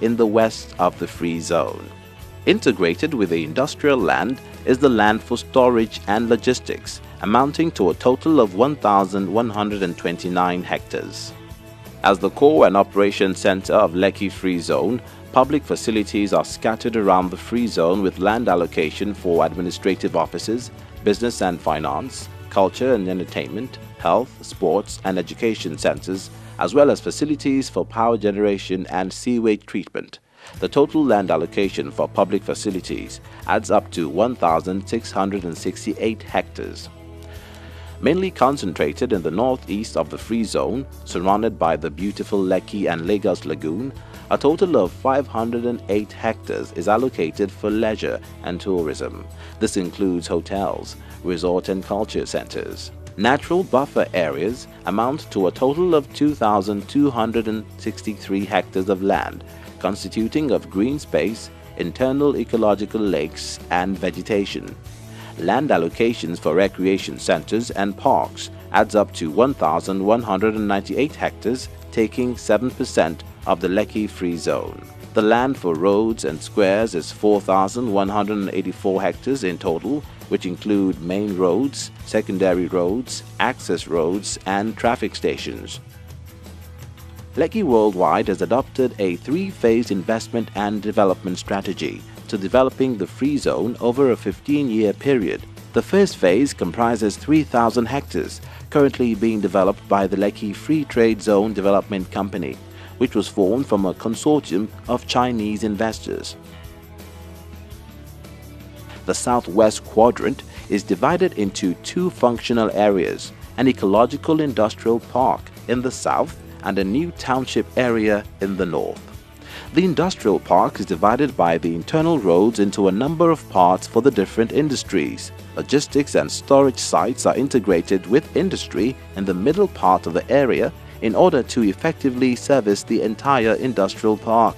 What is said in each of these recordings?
in the west of the free zone. Integrated with the industrial land is the land for storage and logistics, amounting to a total of 1,129 hectares. As the core and operation center of Lekki Free Zone, public facilities are scattered around the free zone with land allocation for administrative offices, business and finance, culture and entertainment, health, sports and education centers, as well as facilities for power generation and sewage treatment. The total land allocation for public facilities adds up to 1,668 hectares. Mainly concentrated in the northeast of the free zone, surrounded by the beautiful Lekki and Lagos Lagoon, a total of 508 hectares is allocated for leisure and tourism. This includes hotels, resort and culture centers. Natural buffer areas amount to a total of 2,263 hectares of land, constituting of green space, internal ecological lakes and vegetation. Land allocations for recreation centers and parks adds up to 1,198 hectares, taking 7% of the Lekki Free Zone. The land for roads and squares is 4,184 hectares in total, which include main roads, secondary roads, access roads and traffic stations. Lekki Worldwide has adopted a three-phase investment and development strategy to developing the free zone over a 15-year period. The first phase comprises 3,000 hectares, currently being developed by the Lekki Free Trade Zone Development Company, which was formed from a consortium of Chinese investors. The southwest quadrant is divided into two functional areas, an ecological industrial park in the south and a new township area in the north. The industrial park is divided by the internal roads into a number of parts for the different industries. Logistics and storage sites are integrated with industry in the middle part of the area in order to effectively service the entire industrial park.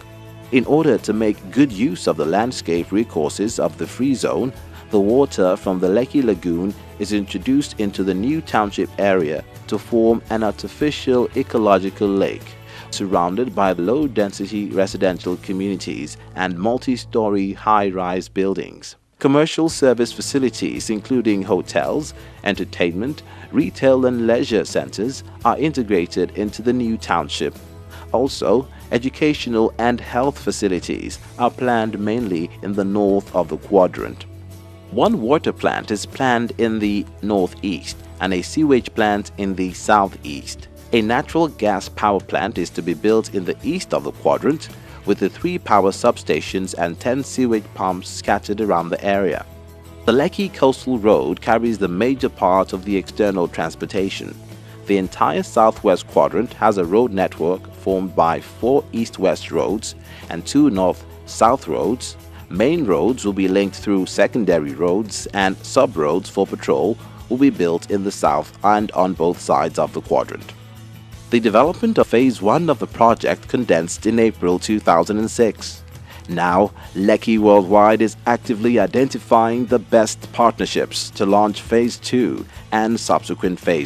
In order to make good use of the landscape recourses of the free zone, the water from the Lekki Lagoon is introduced into the new township area to form an artificial ecological lake, surrounded by low-density residential communities and multi-story high-rise buildings. Commercial service facilities including hotels, entertainment, retail and leisure centers are integrated into the new township. Also, educational and health facilities are planned mainly in the north of the quadrant. One water plant is planned in the northeast and a sewage plant in the southeast. A natural gas power plant is to be built in the east of the quadrant, with the 3 power substations and 10 sewage pumps scattered around the area. The Lekki Coastal Road carries the major part of the external transportation. The entire southwest quadrant has a road network formed by 4 east-west roads and 2 north-south roads. Main roads will be linked through secondary roads, and sub-roads for patrol will be built in the south and on both sides of the quadrant. The development of Phase 1 of the project condensed in April 2006. Now, Lekki Worldwide is actively identifying the best partnerships to launch Phase 2 and subsequent phases.